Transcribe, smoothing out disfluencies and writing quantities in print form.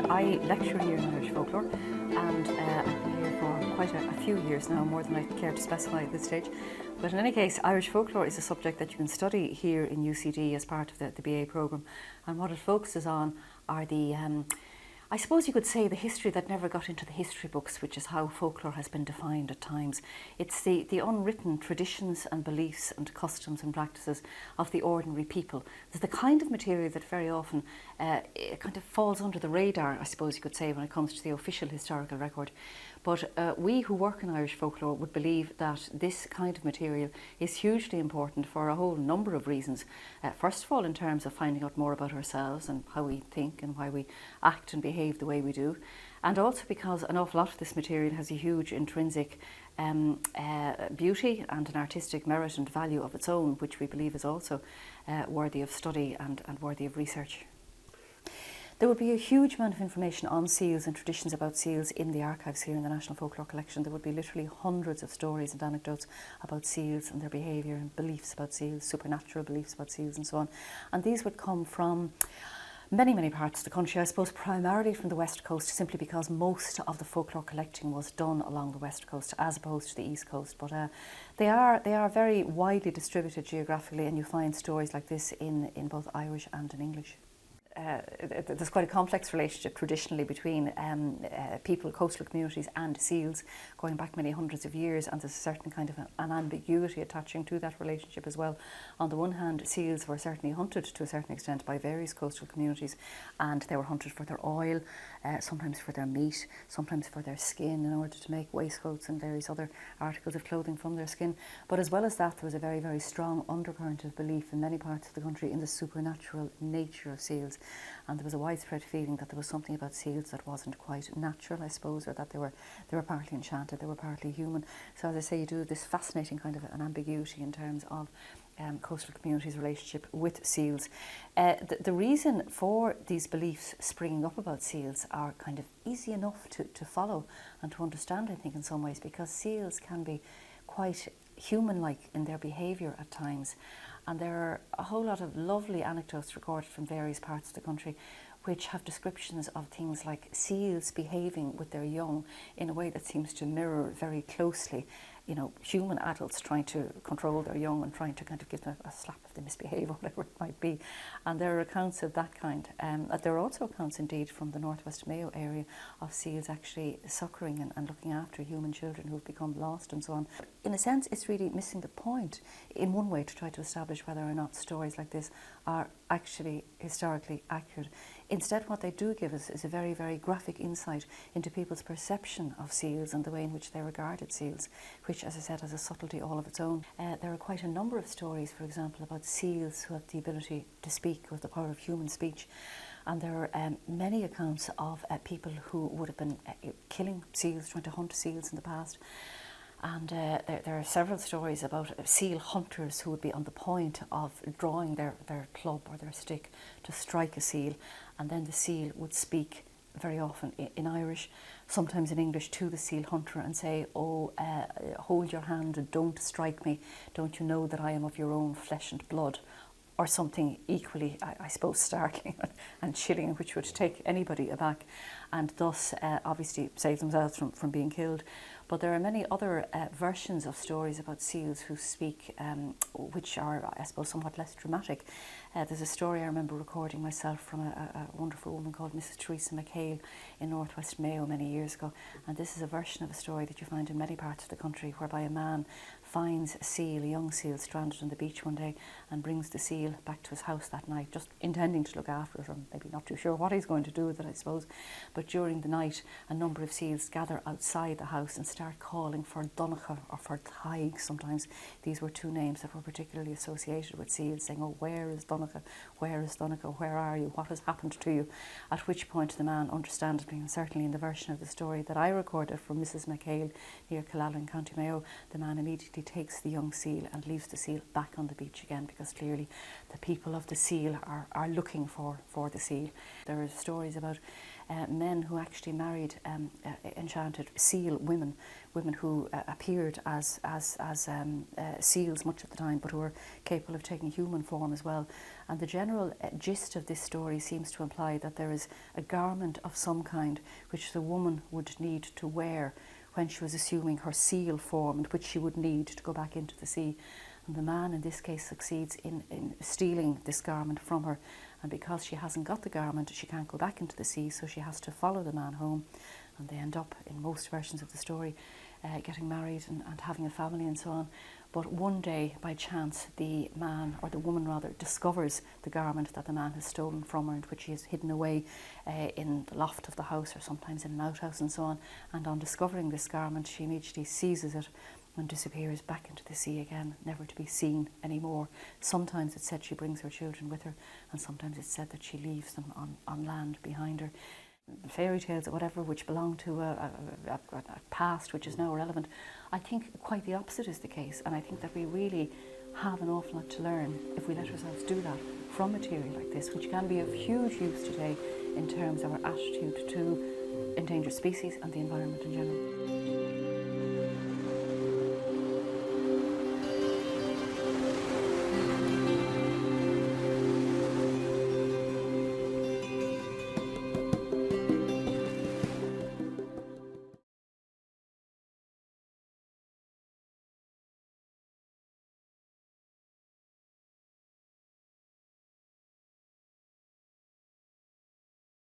I lecture here in Irish folklore, and I've been here for quite a few years now, more than I care to specify at this stage. But in any case, Irish folklore is a subject that you can study here in UCD as part of the BA programme, and what it focuses on are the I suppose you could say the history that never got into the history books, which is how folklore has been defined at times. It's the unwritten traditions and beliefs and customs and practices of the ordinary people. It's the kind of material that very often it kind of falls under the radar, I suppose you could say, when it comes to the official historical record. But we who work in Irish folklore would believe that this kind of material is hugely important for a whole number of reasons. First of all, in terms of finding out more about ourselves and how we think and why we act and behave the way we do. And also because an awful lot of this material has a huge intrinsic beauty and an artistic merit and value of its own, which we believe is also worthy of study and worthy of research. There would be a huge amount of information on seals and traditions about seals in the archives here in the National Folklore Collection. There would be literally hundreds of stories and anecdotes about seals and their behaviour and beliefs about seals, supernatural beliefs about seals and so on. And these would come from many parts of the country, I suppose primarily from the West Coast, simply because most of the folklore collecting was done along the West Coast as opposed to the East Coast. But they are very widely distributed geographically, and you find stories like this in both Irish and in English. There's quite a complex relationship traditionally between people, coastal communities and seals going back many hundreds of years, and there's a certain kind of an ambiguity attaching to that relationship as well. On the one hand, seals were certainly hunted to a certain extent by various coastal communities, and they were hunted for their oil, sometimes for their meat, sometimes for their skin in order to make waistcoats and various other articles of clothing from their skin. But as well as that, there was a very strong undercurrent of belief in many parts of the country in the supernatural nature of seals. And there was a widespread feeling that there was something about seals that wasn't quite natural, I suppose, or that they were partly enchanted, they were partly human. So as I say, you do have this fascinating kind of an ambiguity in terms of coastal communities' relationship with seals. The reason for these beliefs springing up about seals are kind of easy enough to follow and to understand, I think, in some ways, because seals can be quite human-like in their behaviour at times. And there are a whole lot of lovely anecdotes recorded from various parts of the country which have descriptions of things like seals behaving with their young in a way that seems to mirror very closely, you know, human adults trying to control their young and trying to kind of give them a slap if they misbehave or whatever it might be. And there are accounts of that kind. There are also accounts indeed from the Northwest Mayo area of seals actually succouring and looking after human children who've become lost and so on. In a sense, it's really missing the point in one way to try to establish whether or not stories like this are actually historically accurate. Instead, what they do give us is a very graphic insight into people's perception of seals and the way in which they regarded seals, which, as I said, has a subtlety all of its own. There are quite a number of stories, for example, about seals who have the ability to speak with the power of human speech. And there are many accounts of people who would have been killing seals, trying to hunt seals in the past. And there are several stories about seal hunters who would be on the point of drawing their club or their stick to strike a seal, and then the seal would speak very often in Irish, sometimes in English, to the seal hunter and say, "Oh, hold your hand and don't strike me. Don't you know that I am of your own flesh and blood?" Or something equally, I suppose, startling and chilling, which would take anybody aback, and thus obviously save themselves from being killed. But there are many other versions of stories about seals who speak, which are, I suppose, somewhat less dramatic. There's a story I remember recording myself from a wonderful woman called Mrs. Teresa McHale in Northwest Mayo many years ago. And this is a version of a story that you find in many parts of the country, whereby a man finds a seal, a young seal, stranded on the beach one day, and brings the seal back to his house that night, just intending to look after it, or maybe not too sure what he's going to do with it, I suppose. But during the night, a number of seals gather outside the house and start calling for Donecha or for Thaig. Sometimes these were two names that were particularly associated with seals, saying, "Oh, where is Donecha? Where is Donecha? Where are you? What has happened to you?" At which point the man, understandably, and certainly in the version of the story that I recorded from Mrs. McHale near Killala in County Mayo, the man immediately takes the young seal and leaves the seal back on the beach again, because clearly the people of the seal are looking for the seal. There are stories about men who actually married enchanted seal women who appeared as seals much of the time, but who were capable of taking human form as well. And the general gist of this story seems to imply that there is a garment of some kind which the woman would need to wear when she was assuming her seal form, and which she would need to go back into the sea. And the man in this case succeeds in stealing this garment from her, and because she hasn't got the garment, she can't go back into the sea, so she has to follow the man home, and they end up, in most versions of the story, getting married and having a family and so on. But one day, by chance, the man, or the woman rather, discovers the garment that the man has stolen from her, and which he has hidden away in the loft of the house, or sometimes in an outhouse and so on. And on discovering this garment, she immediately seizes it and disappears back into the sea again, never to be seen anymore. Sometimes it's said she brings her children with her, and sometimes it's said that she leaves them on land behind her. Fairy tales or whatever, which belong to a past which is now irrelevant, I think quite the opposite is the case. And I think that we really have an awful lot to learn if we let ourselves do that from material like this, which can be of huge use today in terms of our attitude to endangered species and the environment in general.